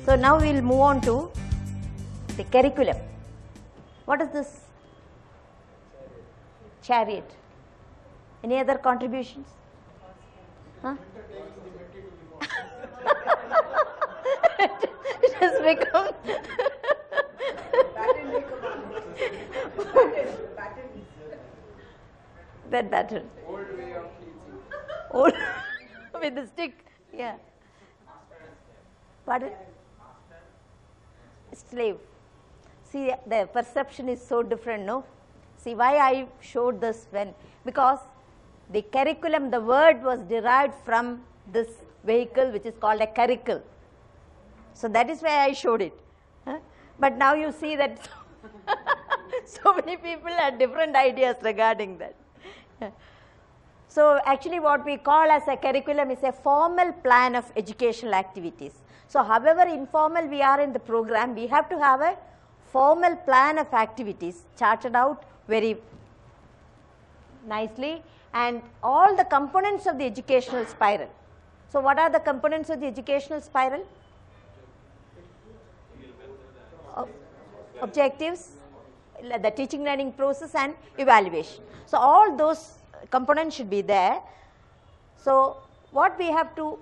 So now we will move on to the curriculum. What is this? Chariot. Any other contributions? Huh? It has become that baton. Old way of teaching. Old with the stick. Yeah. Pardon? Slave. See, the perception is so different, no? See why I showed this because the curriculum, the word was derived from this vehicle which is called a curricle. So that is why I showed it. Huh? But now you see that so many people have different ideas regarding that. So actually what we call as a curriculum is a formal plan of educational activities. So however informal we are in the program, we have to have a formal plan of activities charted out very nicely and all the components of the educational spiral. So what are the components of the educational spiral? Objectives, the teaching learning process and evaluation. So all those components should be there. So what we have to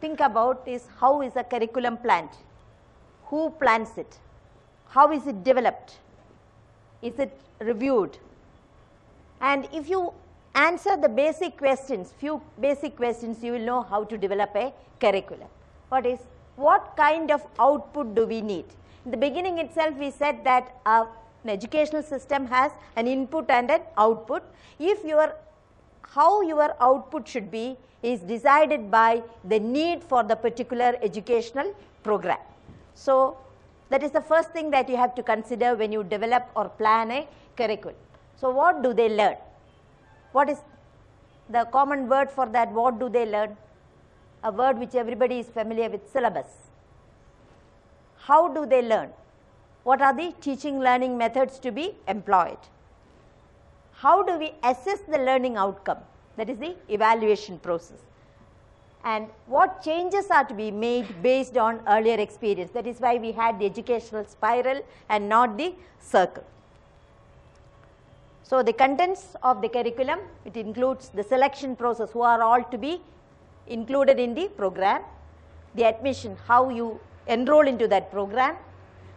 think about is how is a curriculum planned? Who plans it? How is it developed? Is it reviewed? And if you answer the basic questions, few basic questions, you will know how to develop a curriculum. What kind of output do we need? In the beginning itself we said that an educational system has an input and an output. How your output should be is decided by the need for the particular educational program. So that is the first thing that you have to consider when you develop or plan a curriculum. So what do they learn? What is the common word for that? What do they learn? A word which everybody is familiar with, syllabus. How do they learn? What are the teaching learning methods to be employed? How do we assess the learning outcome? That is the evaluation process. And what changes are to be made based on earlier experience? That is why we had the educational spiral and not the circle. So the contents of the curriculum, it includes the selection process, who are all to be included in the program, the admission, how you enroll into that program,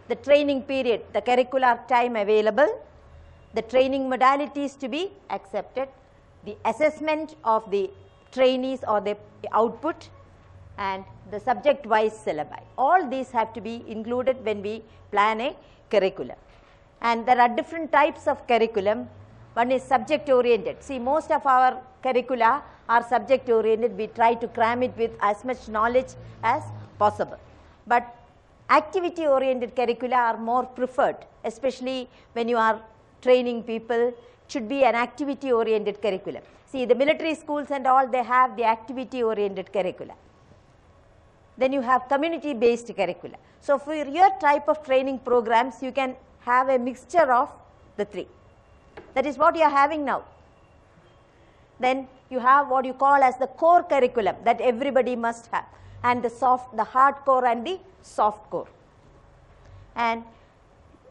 the training period, the curricular time available, the training modalities to be accepted, the assessment of the trainees or the output, and the subject-wise syllabi. All these have to be included when we plan a curriculum. And there are different types of curriculum. One is subject-oriented. See, most of our curricula are subject oriented, we try to cram it with as much knowledge as possible. But activity oriented curricula are more preferred, especially when you are training people. It should be an activity oriented curriculum. See, the military schools and all, they have the activity oriented curricula. Then you have community based curricula. So for your type of training programs, you can have a mixture of the three. That is what you are having now. Then you have what you call as the core curriculum that everybody must have, and the hardcore and the soft core. And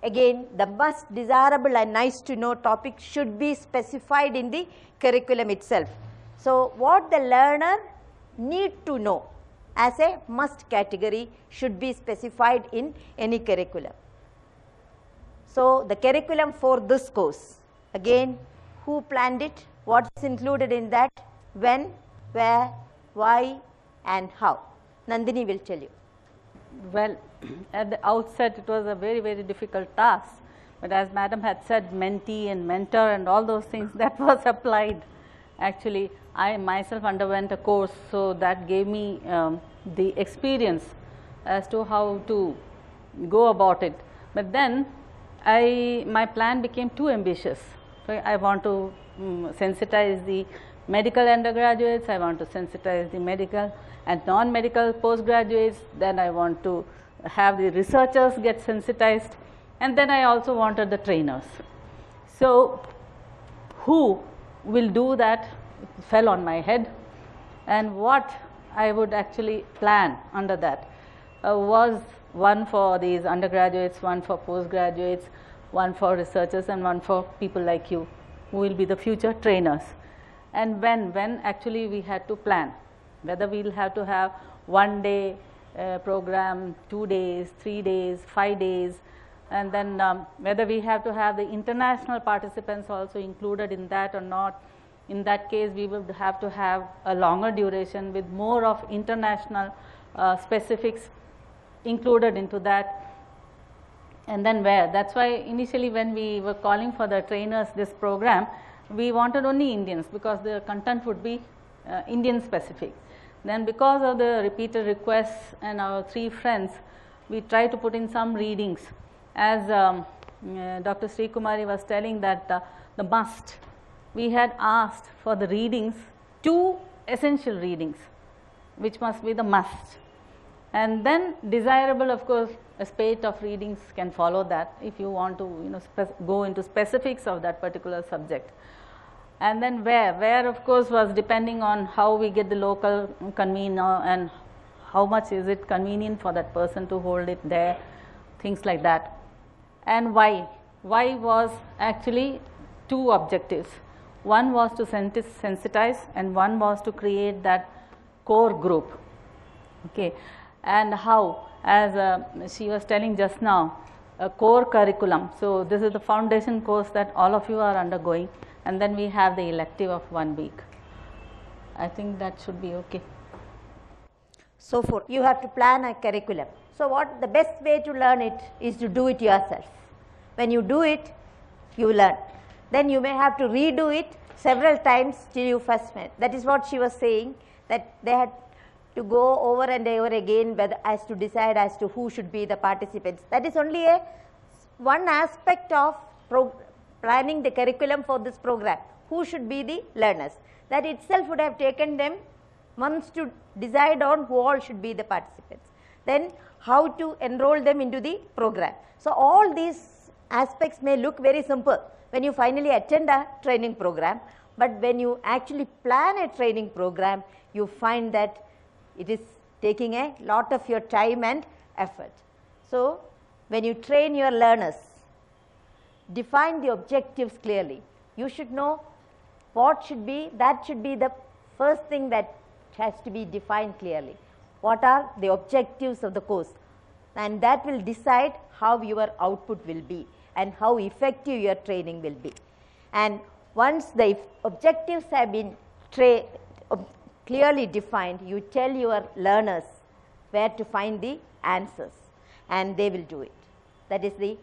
again, the must, desirable and nice to know topic should be specified in the curriculum itself. So what the learner need to know as a must category should be specified in any curriculum. So the curriculum for this course, again, who planned it, what is included in that, when, where, why and how. Nandini will tell you. Well, at the outset it was a very, very difficult task, but as Madam had said, mentee and mentor and all those things, that was applied. Actually, I myself underwent a course, so that gave me the experience as to how to go about it. But then my plan became too ambitious. So I want to sensitize the medical undergraduates, I want to sensitize the medical and non-medical postgraduates, then I want to have the researchers get sensitized, and then I also wanted the trainers. So who will do that fell on my head, and what I would actually plan under that was one for these undergraduates, one for postgraduates, one for researchers, and one for people like you who will be the future trainers. And when actually we had to plan whether we will have to have 1 day program, 2 days, 3 days, 5 days, and then whether we have to have the international participants also included in that or not. In that case, we would have to have a longer duration with more of international specifics included into that. And then where? That's why initially when we were calling for the trainers this program, we wanted only Indians, because the content would be Indian specific. Then because of the repeated requests and our 3 friends, we tried to put in some readings. As Dr. Sri Kumari was telling that the must, we had asked for the readings, 2 essential readings, which must be the must. And then desirable, of course, a spate of readings can follow that if you want to go into specifics of that particular subject. And then where of course was depending on how we get the local convener and how much is it convenient for that person to hold it there, things like that. And why was actually 2 objectives. One was to sensitize and one was to create that core group. Okay. And how, as she was telling just now, a core curriculum. So this is the foundation course that all of you are undergoing, and then we have the elective of 1 week. I think that should be okay. So forth. You have to plan a curriculum. So what the best way to learn it is to do it yourself. When you do it, you learn. Then you may have to redo it several times till you first met. That is what she was saying, that they had to go over and over again as to decide as to who should be the participants. That is only one aspect of planning the curriculum for this program. Who should be the learners? That itself would have taken them months to decide on who all should be the participants. Then how to enroll them into the program. So all these aspects may look very simple when you finally attend a training program, but when you actually plan a training program, you find that it is taking a lot of your time and effort. So when you train your learners, define the objectives clearly. You should know what should be, that should be the first thing that has to be defined clearly. What are the objectives of the course? And that will decide how your output will be and how effective your training will be. And once the objectives have been clearly defined, you tell your learners where to find the answers, and they will do it. That is the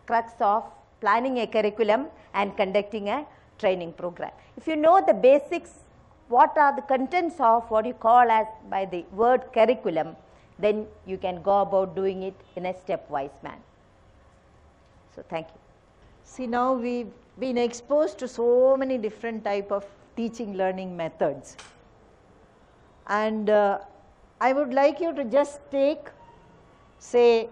crux of planning a curriculum and conducting a training program. If you know the basics what are the contents of what you call as by the word curriculum, then you can go about doing it in a stepwise manner. So, thank you. See, now we've been exposed to so many different type of teaching learning methods, and I would like you to just take, say,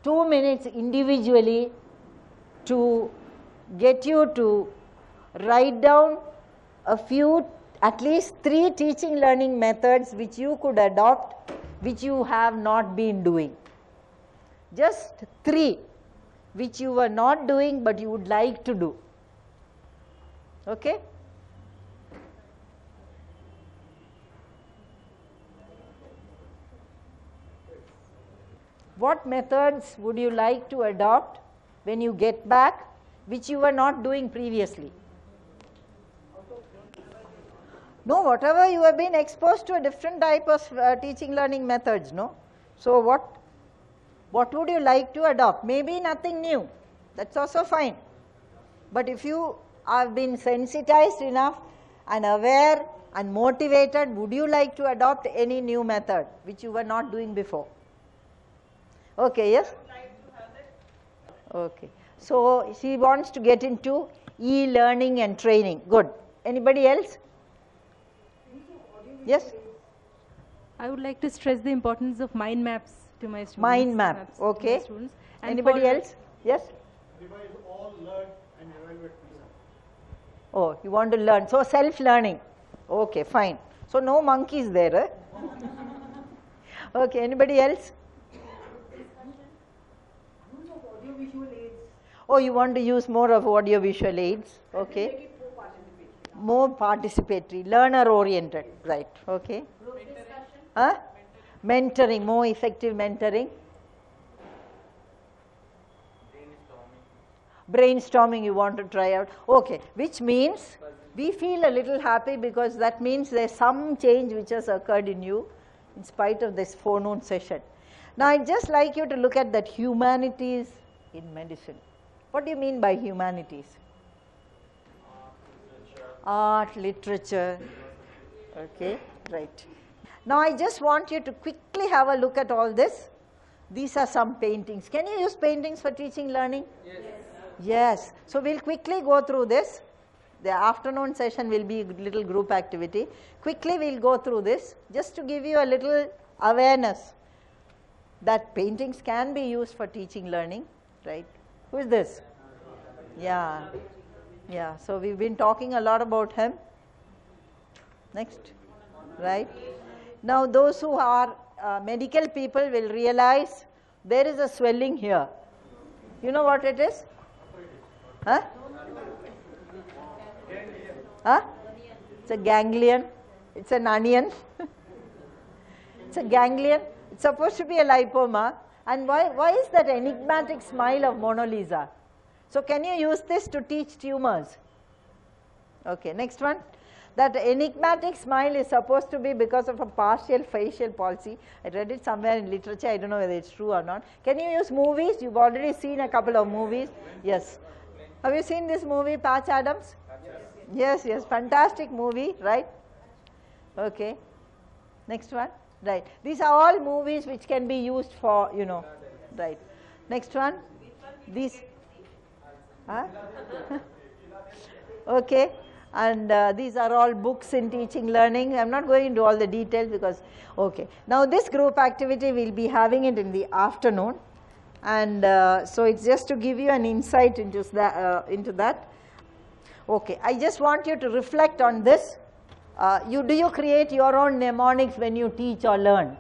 2 minutes individually to get you to write down a few, at least 3 teaching learning methods which you could adopt, which you have not been doing. Just 3 which you were not doing but you would like to do. Okay? What methods would you like to adopt when you get back, which you were not doing previously? No, whatever you have been exposed to a different type of teaching learning methods, no? So what would you like to adopt? Maybe nothing new, that's also fine. But if you have been sensitized enough and aware and motivated, would you like to adopt any new method which you were not doing before? Okay, yes? Okay. So, she wants to get into e-learning and training. Good. Anybody else? Yes? I would like to stress the importance of mind maps to my students. Mind map, okay. And anybody else? Yes? Revise all, learn and evaluate. Oh, you want to learn. So, self-learning. Okay, fine. So, no monkeys there. Eh? Okay, anybody else? Oh, you want to use more of audio visual aids. Okay. More participatory, learner oriented. Right. Okay. Huh? Mentoring, more effective mentoring. Brainstorming you want to try out. Okay. Which means we feel a little happy because that means there's some change which has occurred in you in spite of this forenoon session. Now, I'd just like you to look at that humanities in medicine. What do you mean by humanities? Art, literature. Okay, right. Now, I just want you to quickly have a look at all this. These are some paintings. Can you use paintings for teaching learning? Yes. Yes. So, we'll quickly go through this. The afternoon session will be a little group activity. Quickly we'll go through this just to give you a little awareness that paintings can be used for teaching learning, right? Who is this? Yeah. Yeah. So, we've been talking a lot about him. Next. Right. Now, those who are medical people will realize there is a swelling here. You know what it is? Huh? Huh? It's a ganglion. It's an onion. It's a ganglion. It's supposed to be a lipoma. And why is that enigmatic smile of Mona Lisa? So, can you use this to teach tumors? Okay, next one. That enigmatic smile is supposed to be because of a partial facial palsy. I read it somewhere in literature. I don't know whether it's true or not. Can you use movies? You've already seen a couple of movies. Yes. Have you seen this movie, Patch Adams? Yes, yes. Fantastic movie, right? Okay. Next one. Right. These are all movies which can be used for, you know, right. Next one. These. Huh? Okay. And these are all books in teaching learning. I am not going into all the details because, okay. Now, this group activity we will be having it in the afternoon, and so it's just to give you an insight into that. Okay. I just want you to reflect on this. Do you create your own mnemonics when you teach or learn?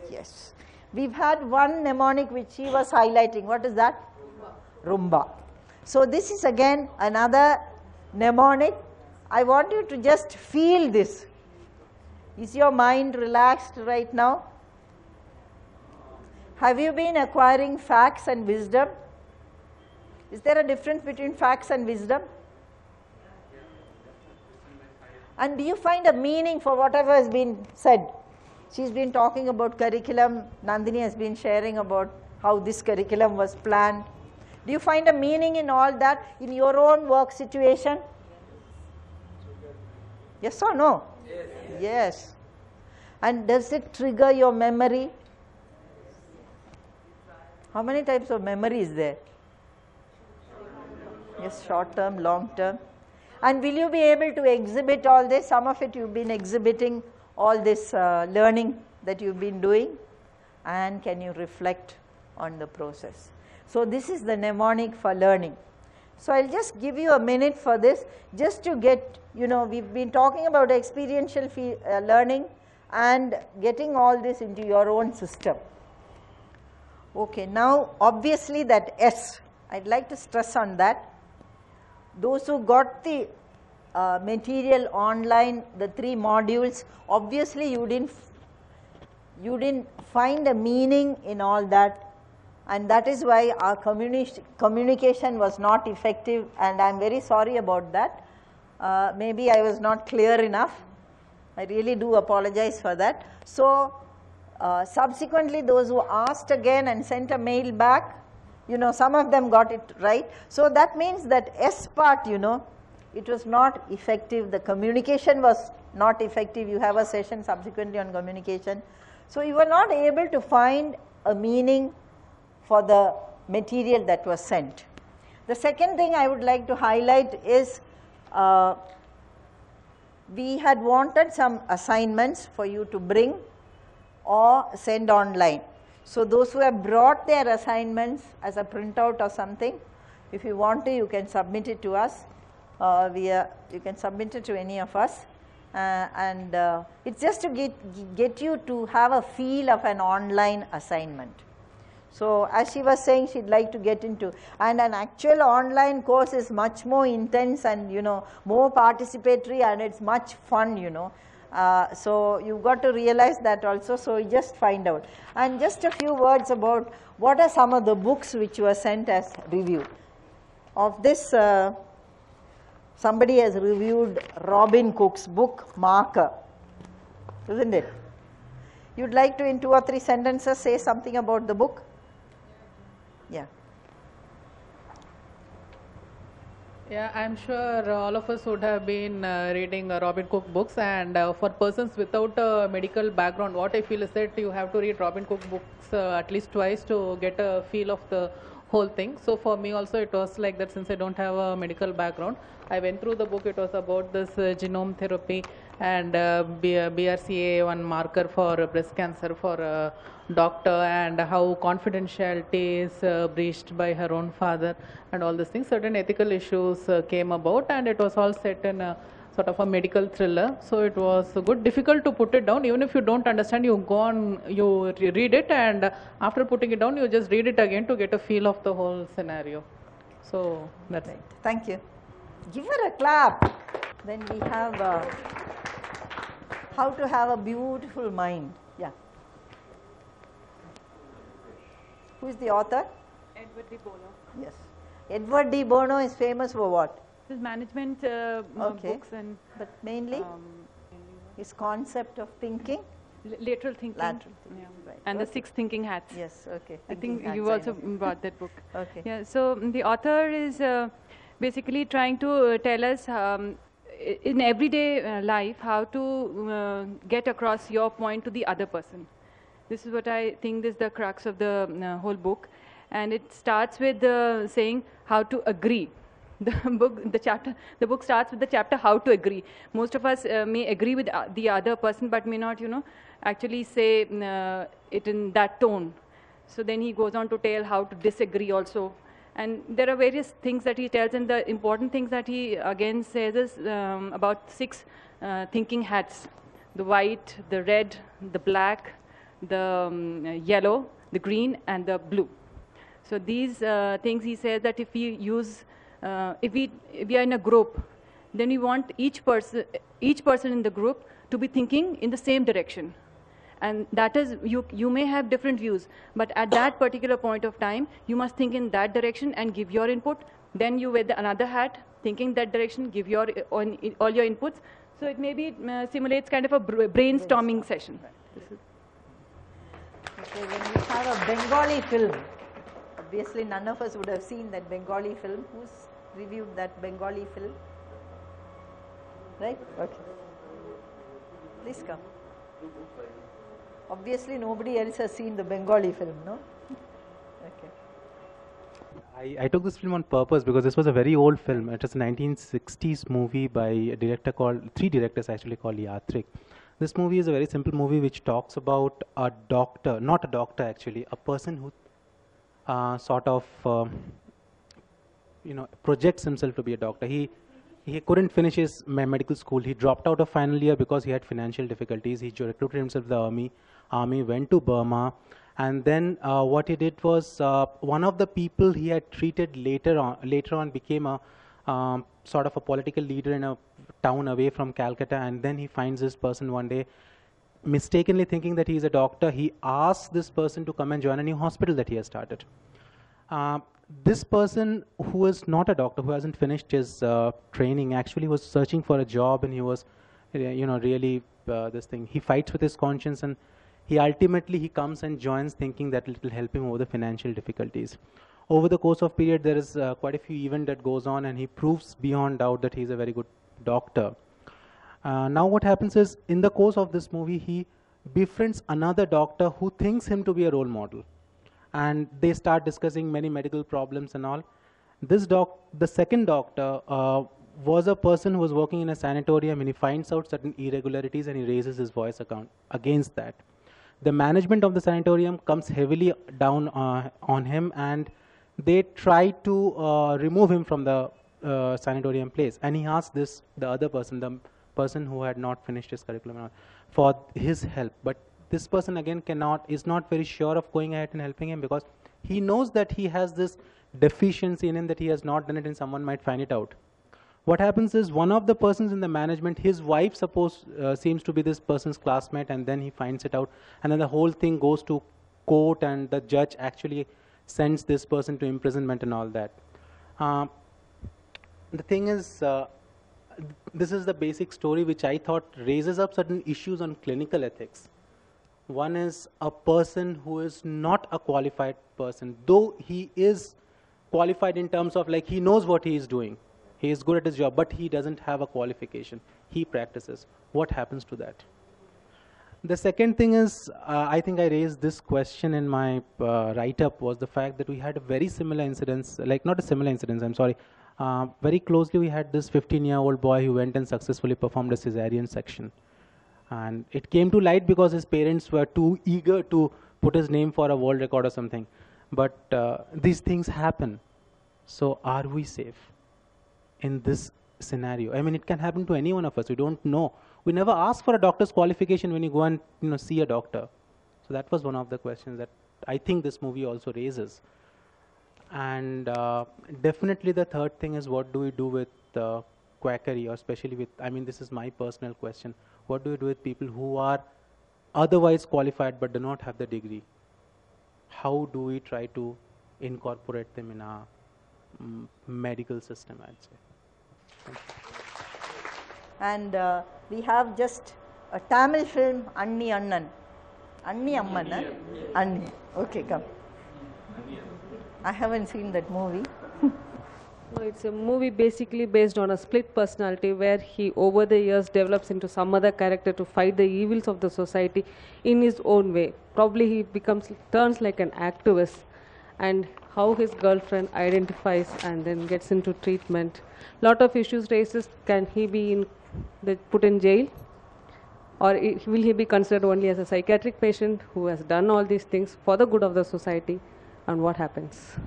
Yes. Yes. We've had one mnemonic which she was highlighting. What is that? Rumba. So, this is again another mnemonic. I want you to just feel this. Is your mind relaxed right now? Have you been acquiring facts and wisdom? Is there a difference between facts and wisdom? And do you find a meaning for whatever has been said? She's been talking about curriculum. Nandini has been sharing about how this curriculum was planned. Do you find a meaning in all that in your own work situation? Yes or no? Yes. Yes. And does it trigger your memory? How many types of memory is there? Yes, short term, long term. And will you be able to exhibit all this? Some of it you've been exhibiting, all this learning that you've been doing, and can you reflect on the process? So this is the mnemonic for learning. So I'll just give you a minute for this, just to get, we've been talking about experiential learning and getting all this into your own system. Okay, now obviously that S, I'd like to stress on that. Those who got the material online, the 3 modules, obviously you didn't find a meaning in all that, and that is why our communication was not effective, and I'm very sorry about that. Maybe I was not clear enough. I really do apologize for that. So subsequently those who asked again and sent a mail back, some of them got it right. So that means that S part, it was not effective. The communication was not effective. You have a session subsequently on communication. So you were not able to find a meaning for the material that was sent. The second thing I would like to highlight is we had wanted some assignments for you to bring or send online. So those who have brought their assignments as a printout or something, if you want to, you can submit it to us. You can submit it to any of us. It's just to get you to have a feel of an online assignment. So as she was saying, she'd like to get into, and an actual online course is much more intense and more participatory, and it's much fun, so you've got to realize that also. So you just find out. And just a few words about what are some of the books which were sent as review. Of this, somebody has reviewed Robin Cook's book, Marker, isn't it? You'd like to, in 2 or 3 sentences, say something about the book? Yeah. Yeah, I'm sure all of us would have been reading Robin Cook books, and for persons without a medical background, what I feel is that you have to read Robin Cook books at least twice to get a feel of the whole thing. So for me also it was like that, since I don't have a medical background. I went through the book. It was about this genome therapy and BRCA1 marker for breast cancer for a doctor, and how confidentiality is breached by her own father and all these things. Certain ethical issues came about, and it was all set in a sort of a medical thriller. So it was good, difficult to put it down. Even if you don't understand, you go on, you read it, and after putting it down, you just read it again to get a feel of the whole scenario. So that's right. Thank you. Give her a clap. Then we have how to have a beautiful mind. Yeah. Who is the author? Edward de Bono. Yes. Edward de Bono is famous for what? His management books, and but mainly his concept of thinking. Lateral thinking. Lateral thinking. Yeah. Right. And the 6 thinking hats. Yes. Okay. I think you also brought that book. Okay. Yeah. So the author is basically trying to tell us in everyday life how to get across your point to the other person. This is what I think is the crux of the whole book, and it starts with saying how to agree. The book starts with the chapter how to agree. Most of us may agree with the other person, but may not, actually say it in that tone. So then he goes on to tell how to disagree also. And there are various things that he tells, and the important things that he again says is about 6 thinking hats: the white, the red, the black, the yellow, the green, and the blue. So these things, he says that if we use, if we are in a group, then we want each person in the group to be thinking in the same direction. And that is, you may have different views, but at that particular point of time, you must think in that direction and give your input. Then you wear another hat, thinking that direction, give your all your inputs. So it maybe simulates kind of a brainstorming session. Okay, when we have a Bengali film, obviously none of us would have seen that Bengali film. Who's reviewed that Bengali film? Right? Okay. Please come. Obviously, nobody else has seen the Bengali film, no? Okay. I took this film on purpose because this was a very old film. It was a 1960s movie by a director called, three directors actually, called Yatrik. This movie is a very simple movie which talks about a doctor, not a doctor actually, a person who projects himself to be a doctor. He couldn't finish his medical school. He dropped out of final year because he had financial difficulties. He recruited himself to the army, went to Burma, and then what he did was one of the people he had treated later on became a sort of a political leader in a town away from Calcutta, and then he finds this person one day mistakenly thinking that he is a doctor. He asks this person to come and join a new hospital that he has started. This person, who is not a doctor, who hasn't finished his training, actually was searching for a job, and he was, really this thing. He fights with his conscience, and he ultimately comes and joins, thinking that it will help him over the financial difficulties. Over the course of period, there is quite a few events that goes on, and he proves beyond doubt that he is a very good doctor. Now what happens is, in the course of this movie, he befriends another doctor who thinks him to be a role model. And they start discussing many medical problems and all. The second doctor was a person who was working in a sanatorium, and he finds out certain irregularities, and he raises his voice against that. The management of the sanatorium comes heavily down on him, and they try to remove him from the sanatorium place. And he asks the other person, the person who had not finished his curriculum, for his help. But this person again is not very sure of going ahead and helping him, because he knows that he has this deficiency in him, that he has not done it, and someone might find it out. What happens is, one of the persons in the management, his wife seems to be this person's classmate, and then he finds it out, and then the whole thing goes to court, and the judge actually sends this person to imprisonment and all that. The thing is, this is the basic story which I thought raises up certain issues on clinical ethics. One is a person who is not a qualified person, though he is qualified in terms of, like, he knows what he is doing. He is good at his job, but he doesn't have a qualification. He practices. What happens to that? The second thing is, I think I raised this question in my write-up, was the fact that we had a very similar incidents, like not a similar incidents, I'm sorry. Very closely we had this 15-year-old boy who went and successfully performed a cesarean section. And it came to light because his parents were too eager to put his name for a world record or something. But these things happen. So are we safe in this scenario? I mean, it can happen to any one of us. We don't know. We never ask for a doctor's qualification when you go and see a doctor. So that was one of the questions that I think this movie also raises. And definitely the third thing is, what do we do with quackery, or especially with, I mean, this is my personal question. What do we do with people who are otherwise qualified but do not have the degree? How do we try to incorporate them in our medical system, I'd say? And we have just a Tamil film, Anni Annan. Anni Amman, Anni. Okay, come. I haven't seen that movie. No, it's a movie basically based on a split personality, where he over the years develops into some other character to fight the evils of the society in his own way. Probably he turns like an activist, and how his girlfriend identifies and then gets into treatment. Lot of issues raises. Can he be put in jail, or will he be considered only as a psychiatric patient who has done all these things for the good of the society, and what happens?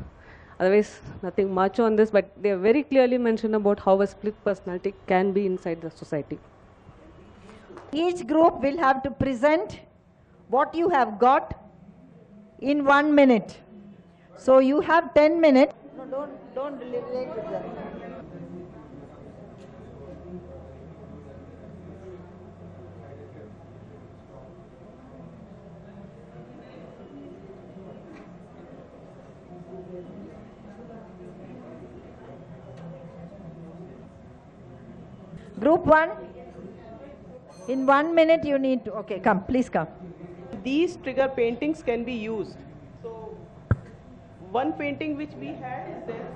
Otherwise, nothing much on this, but they very clearly mentioned about how a split personality can be inside the society. Each group will have to present what you have got in 1 minute. So you have 10 minutes. No, don't relate with them. Group 1, in 1 minute you need to, okay, come, please come. These trigger paintings can be used. So, one painting which we had is this.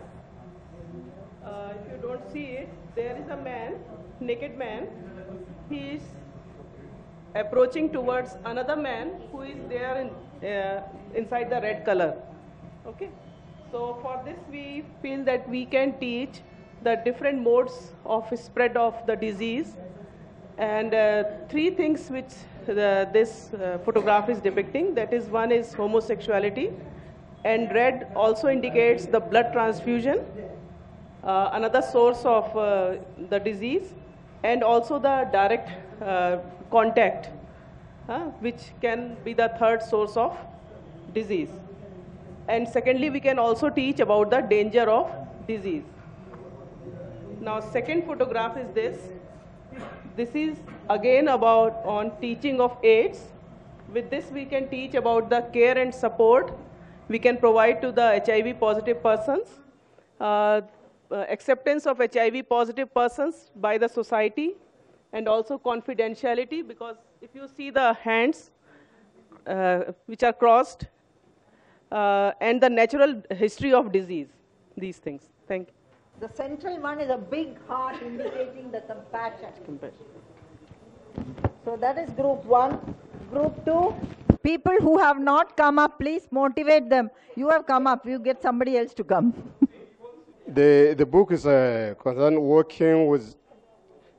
If you don't. you don't see it, there is a man, naked man. He is approaching towards another man who is there inside the red color. Okay. So for this we feel that we can teach the different modes of spread of the disease, and three things which this photograph is depicting. That is, one is homosexuality, and red also indicates the blood transfusion, another source of the disease, and also the direct contact, which can be the third source of disease. And secondly, we can also teach about the danger of disease. Now, second photograph is this. This is again about on teaching of AIDS. With this, we can teach about the care and support we can provide to the HIV positive persons, acceptance of HIV positive persons by the society, and also confidentiality, because if you see the hands which are crossed, and the natural history of disease, these things. Thank you. The central one is a big heart indicating the compassion. So that is group 1. Group 2, people who have not come up, please motivate them. You have come up, you get somebody else to come. The book is concerned working with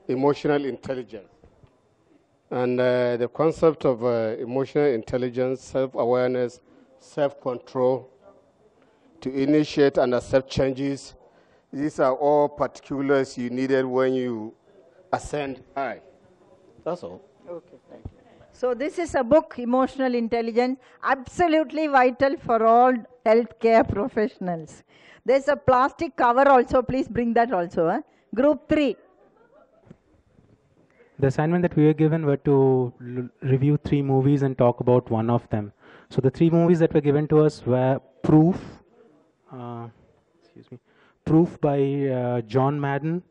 emotional intelligence. And the concept of emotional intelligence, self-awareness, self-control, to initiate and accept changes. These are all particulars you needed when you ascend high. That's all. Okay, thank you. So this is a book, Emotional Intelligence, absolutely vital for all healthcare professionals. There's a plastic cover also, please bring that also. Group 3. The assignment that we were given were to review 3 movies and talk about one of them. So the 3 movies that were given to us were Proof by John Madden,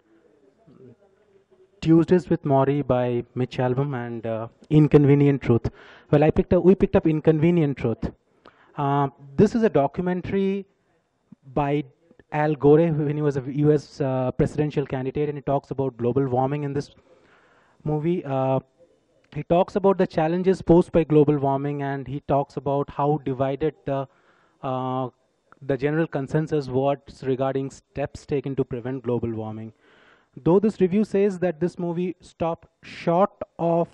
Tuesdays with Maury by Mitch Albom, and Inconvenient Truth. Well, we picked up Inconvenient Truth. This is a documentary by Al Gore when he was a US presidential candidate, and he talks about global warming in this movie. He talks about the challenges posed by global warming, and he talks about how divided the general consensus was regarding steps taken to prevent global warming. Though this review says that this movie stopped short of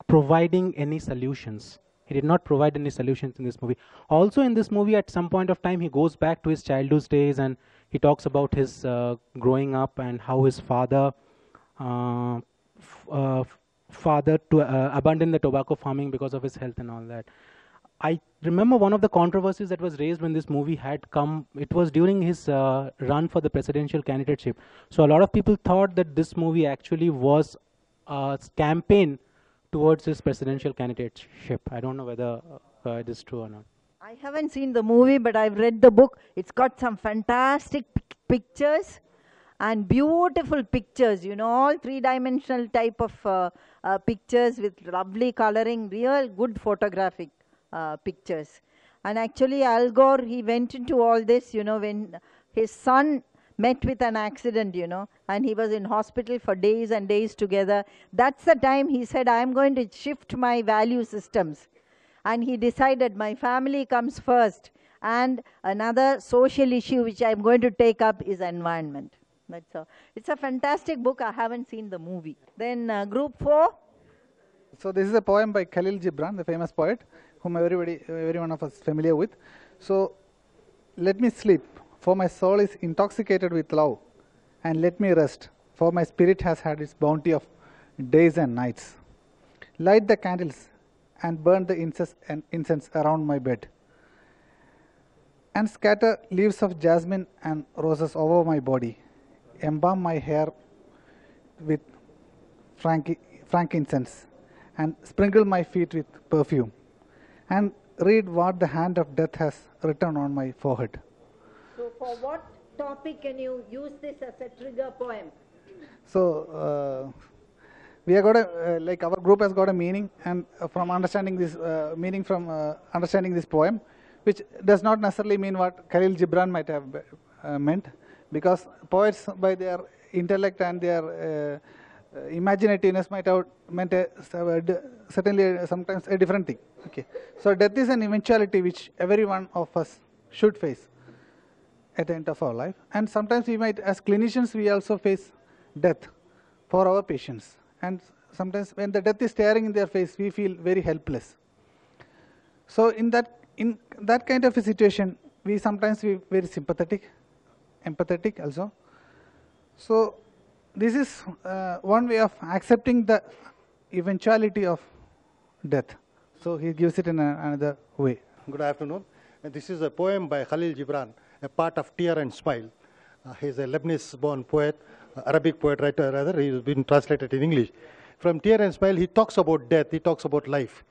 providing any solutions. He did not provide any solutions in this movie. Also in this movie, at some point of time, he goes back to his childhood days and he talks about his growing up and how his father abandoned the tobacco farming because of his health and all that. I remember one of the controversies that was raised when this movie had come. It was during his run for the presidential candidateship. So a lot of people thought that this movie actually was a campaign towards his presidential candidateship. I don't know whether it is true or not. I haven't seen the movie, but I've read the book. It's got some fantastic pictures and beautiful pictures, you know, all 3-dimensional type of pictures with lovely coloring, real good photographic pictures. And actually Al Gore, he went into all this, you know, when his son met with an accident, you know, and he was in hospital for days and days together. That's the time he said, I'm going to shift my value systems. And he decided my family comes first, and another social issue which I'm going to take up is environment. That's all. It's a fantastic book. I haven't seen the movie. Then group 4. So this is a poem by Khalil Gibran, the famous poet, whom every one of us is familiar with. So, let me sleep, for my soul is intoxicated with love, and let me rest, for my spirit has had its bounty of days and nights. Light the candles and burn the incense around my bed, and scatter leaves of jasmine and roses over my body. Embalm my hair with frankincense, and sprinkle my feet with perfume, and read what the hand of death has written on my forehead. So for what topic can you use this as a trigger poem? So we have got a, like our group has got a meaning, and from understanding this meaning from understanding this poem, which does not necessarily mean what Khalil Gibran might have meant, because poets by their intellect and their imaginativeness might have meant certainly sometimes a different thing. Okay. So death is an eventuality which every one of us should face at the end of our life. And sometimes we might, as clinicians, we also face death for our patients. And sometimes when the death is staring in their face, we feel very helpless. So in that kind of a situation, we sometimes be very sympathetic, empathetic also. So this is one way of accepting the eventuality of death. So he gives it in another way. Good afternoon. This is a poem by Khalil Gibran, a part of Tear and Smile. He's a Lebanese-born poet, Arabic poet writer rather. He's been translated in English. From Tear and Smile, he talks about death. He talks about life.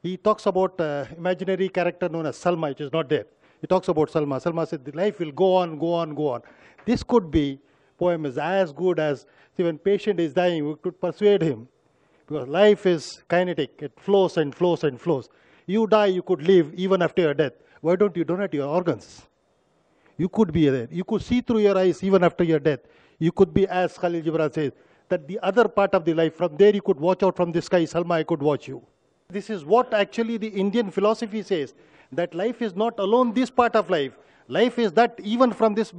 He talks about imaginary character known as Salma, which is not there. He talks about Salma. Salma said, the life will go on, go on, go on. This could be, poem is as good as, see, when patient is dying, we could persuade him. Because life is kinetic. It flows and flows and flows. You die, you could live even after your death. Why don't you donate your organs? You could be there. You could see through your eyes even after your death. You could be, as Khalil Gibran says, that the other part of the life, from there you could watch out from the sky, Salma, I could watch you. This is what actually the Indian philosophy says, that life is not alone this part of life. Life is that even from this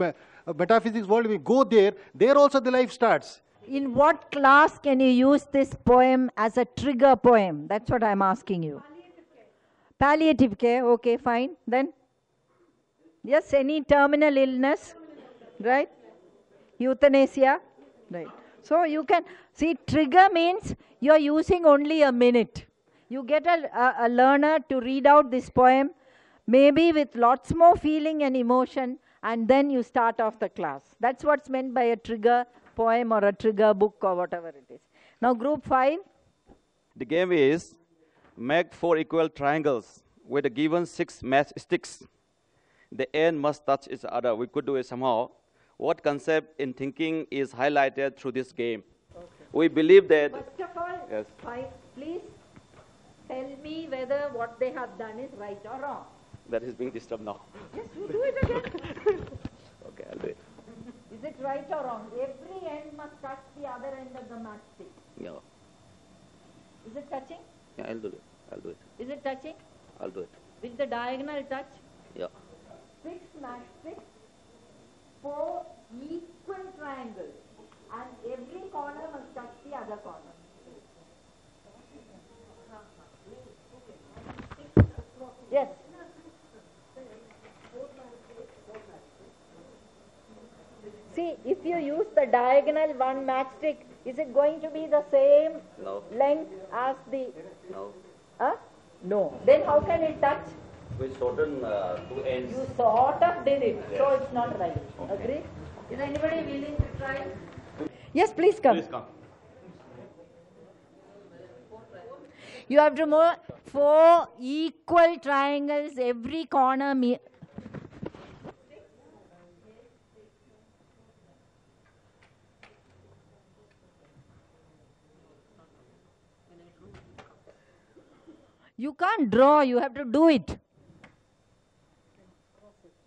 metaphysics world, we go there also the life starts. In what class can you use this poem as a trigger poem? That's what I'm asking you. Palliative care, okay, fine. Then? Yes, any terminal illness, right? Euthanasia, right. So you can, see, trigger means you're using only a minute. You get a learner to read out this poem, maybe with lots more feeling and emotion, and then you start off the class. That's what's meant by a trigger poem or a trigger book or whatever it is. Now group 5. The game is make 4 equal triangles with a given 6 matchsticks. The end must touch each other. We could do it somehow. What concept in thinking is highlighted through this game? Okay. We believe that... First of all, yes. 5, please tell me whether what they have done is right or wrong. That is being disturbed now. Yes, you do it again. Okay, I'll do it. Is it right or wrong? Every end must touch the other end of the matchstick. Yeah. Is it touching? Yeah, I'll do it. I'll do it. Is it touching? I'll do it. Will the diagonal touch? Yeah. 6 matchsticks, 4 equal triangles, and every corner must touch the other corner. Yes. See, if you use the diagonal one matchstick, is it going to be the same length as the... No. No. Then how can it touch? We shorten 2 ends. You sort of did it, yes. So it's not right. Okay. Agree? Is anybody willing to try? Yes, please come. Please come. You have to move 4 equal triangles, every corner. You can't draw, you have to do it.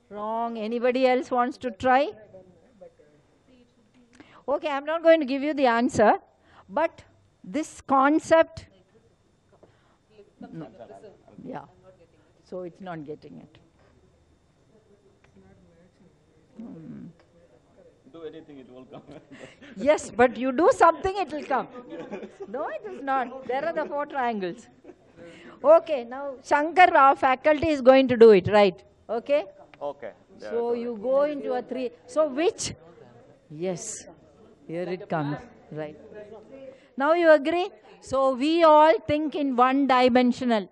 Wrong. Anybody else wants to try? Okay, I'm not going to give you the answer, but this concept... No. Yeah. So it's not getting it. Do anything, it will come. Yes, but you do something, it will come. No, it is not. There are the 4 triangles. Okay, now Shankar, our faculty, is going to do it, right? Okay? Okay. So you go into a 3. So which? Yes. Here it comes. Right. Now you agree? So we all think in one-dimensional.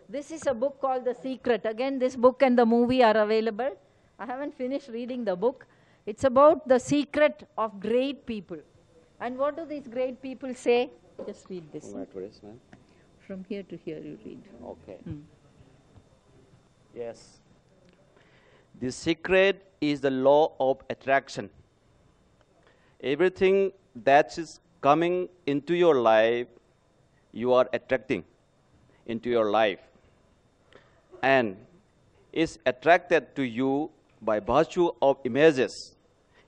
This is a book called The Secret. Again, this book and the movie are available. I haven't finished reading the book. It's about the secret of great people. And what do these great people say? Just read this. From here to here you read. Okay. Yes. The secret is the law of attraction. Everything that is coming into your life, you are attracting into your life. And is attracted to you by virtue of images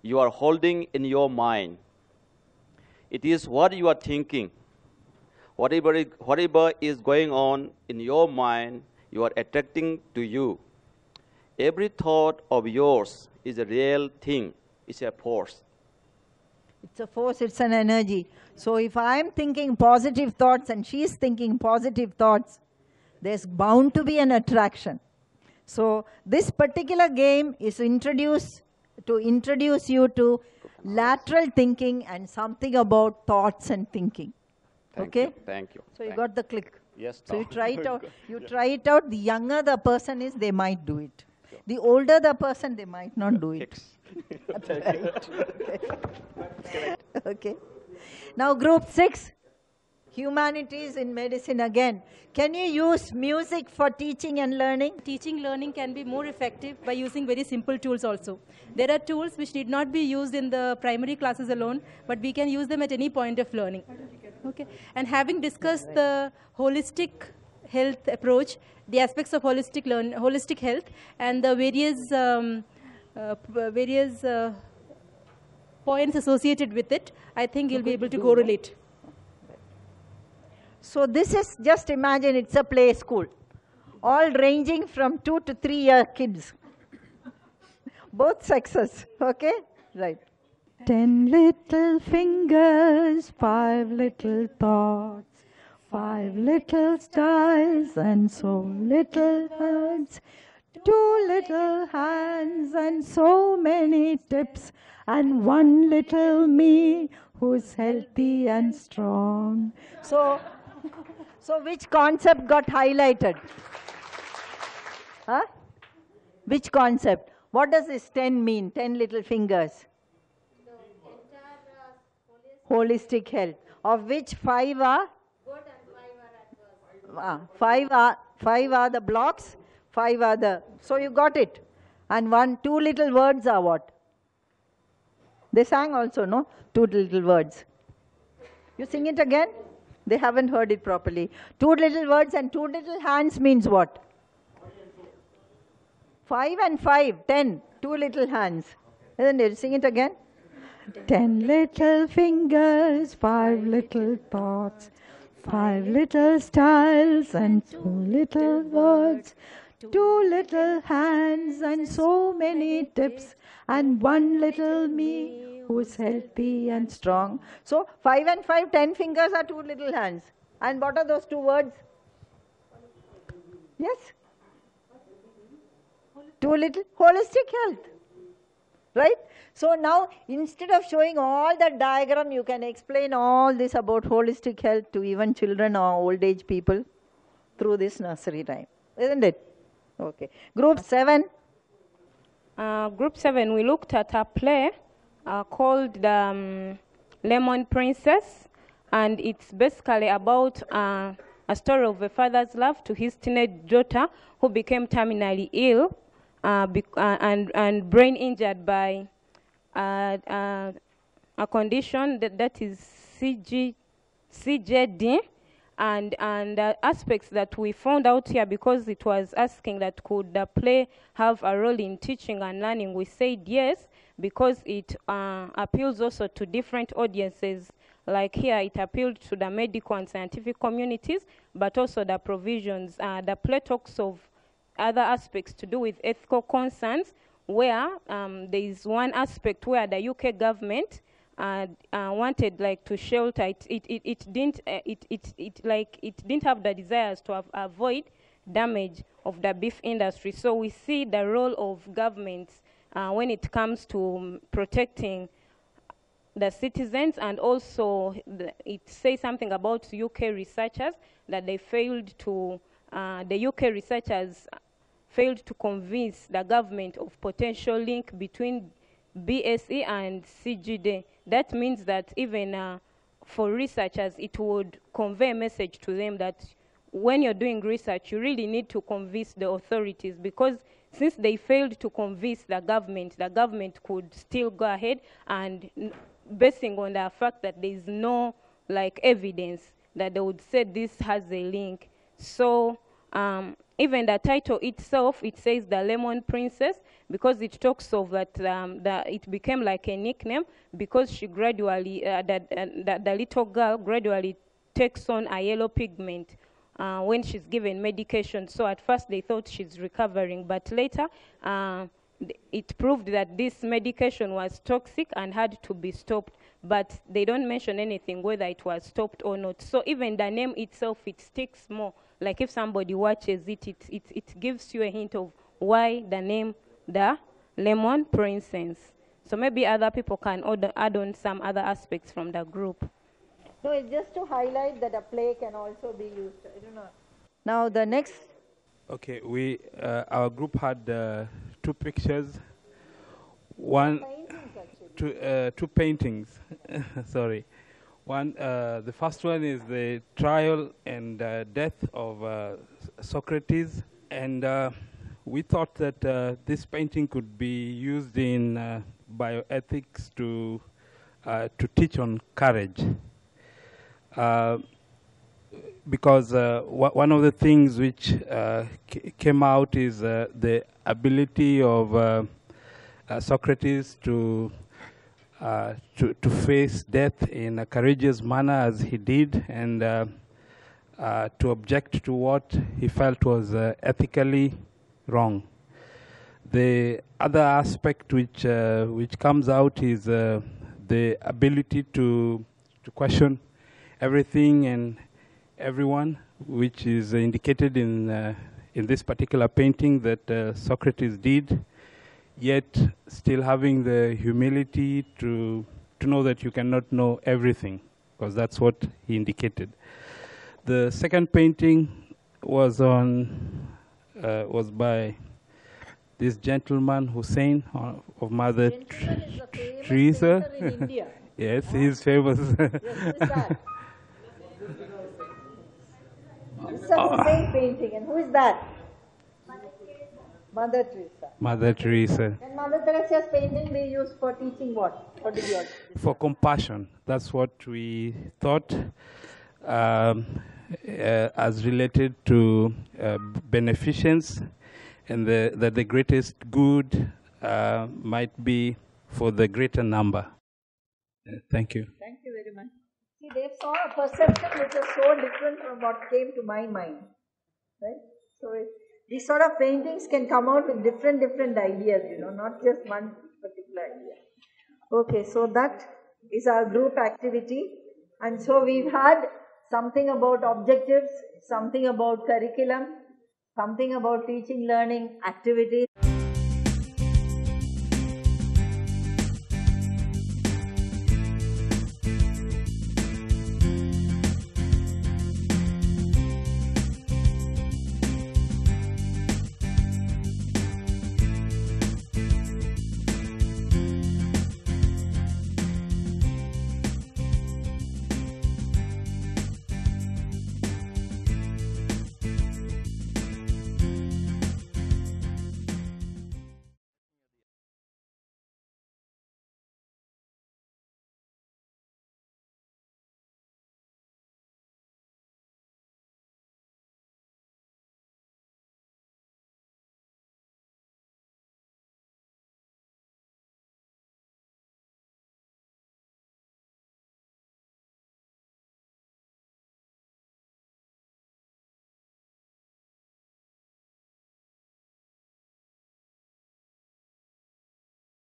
you are holding in your mind. It is what you are thinking. Whatever is going on in your mind, you are attracting to you. Every thought of yours is a real thing. It's a force. It's a force, it's an energy. So if I'm thinking positive thoughts and she's thinking positive thoughts, there's bound to be an attraction. So this particular game is introduced to introduce you to lateral thinking and something about thoughts and thinking. Okay? Thank you. So you got the click. Yes. So you try it out. You try it out. The younger the person is, they might do it. The older the person, they might not do it. That's right. Okay. Okay. Now group 6, humanities in medicine again. Can you use music for teaching and learning? Teaching learning can be more effective by using very simple tools also. There are tools which need not be used in the primary classes alone, but we can use them at any point of learning. Okay. And having discussed the holistic health approach, the aspects of holistic health, and the various points associated with it, I think you'll be able to correlate. So this is, just imagine it's a play school, all ranging from 2 to 3 year kids. Both sexes, okay? Right. 10 little fingers, 5 little thoughts, 5 little styles and so little words, 2 little hands and so many tips, and 1 little me who's healthy and strong. So which concept got highlighted? Huh? Which concept? What does this 10 mean, 10 little fingers? Holistic health, of which 5 are? Good and 5 are adverse. 5 are the blocks, 5 are the, so you got it. And 2 little words are what? They sang also, no? 2 little words. You sing it again? They haven't heard it properly. 2 little words and 2 little hands means what? 5 and 5, 10, 2 little hands. Isn't it? Sing it again. 10 little fingers, 5 little thoughts, 5 little styles and 2 little words, 2 little hands and so many tips, and 1 little me who's healthy and strong. So 5 and 5, 10 fingers are 2 little hands. And what are those 2 words? Yes? 2 little holistic health. Right? So now, instead of showing all that diagram, you can explain all this about holistic health to even children or old age people through this nursery rhyme. Isn't it? Okay. Group 7. Group 7, we looked at a play called the Lemon Princess, and it's basically about a story of a father's love to his teenage daughter who became terminally ill and brain injured by a condition that is CJD, and aspects that we found out here, because it was asking that could the play have a role in teaching and learning. We said yes, because it appeals also to different audiences. Like here, it appealed to the medical and scientific communities, but also the provisions. The play talks of other aspects to do with ethical concerns, where there is one aspect where the UK government wanted like to shelter it didn't have the desires to avoid damage of the beef industry. So we see the role of governments when it comes to protecting the citizens, and also it says something about UK researchers that they failed to the UK researchers failed to convince the government of potential link between BSE and CGD. That means that even for researchers, it would convey a message to them that when you're doing research, you really need to convince the authorities, because since they failed to convince the government could still go ahead and basing on the fact that there is no like evidence that they would say this has a link. So even the title itself, it says the Lemon Princess, because it talks of that, it became like a nickname because she gradually, the little girl gradually takes on a yellow pigment when she's given medication. So at first they thought she's recovering, but later it proved that this medication was toxic and had to be stopped. But they don't mention anything whether it was stopped or not. So even the name itself, it sticks more. Like if somebody watches it, it gives you a hint of why the name, the Lemon Princess. So maybe other people can add on some other aspects from the group. No, it's just to highlight that a play can also be used. I don't know. Now the next. Okay, our group had 2 pictures. One, two paintings. Sorry. One, the first one is the trial and death of Socrates, and we thought that this painting could be used in bioethics to teach on courage. Because one of the things which came out is the ability of Socrates to face death in a courageous manner as he did, and to object to what he felt was ethically wrong. The other aspect which comes out is the ability to question everything and everyone, which is indicated in this particular painting that Socrates did, yet still having the humility to know that you cannot know everything, because that's what he indicated. The second painting was by this gentleman Hussein of Mother Teresa. In India. Yes, he's famous. Yes, who is that? This is a Hussein painting, and who is that? Mother Teresa. Mother Teresa. And Mother Teresa's painting be used for teaching what? What did you For compassion. That's what we thought, as related to beneficence, and that the greatest good might be for the greater number. Thank you. Thank you very much. See, they saw a perception which was so different from what came to my mind. Right? So these sort of paintings can come out with different ideas, not just one particular idea. Okay, so that is our group activity. And so we've had something about objectives, something about curriculum, something about teaching, learning, activities.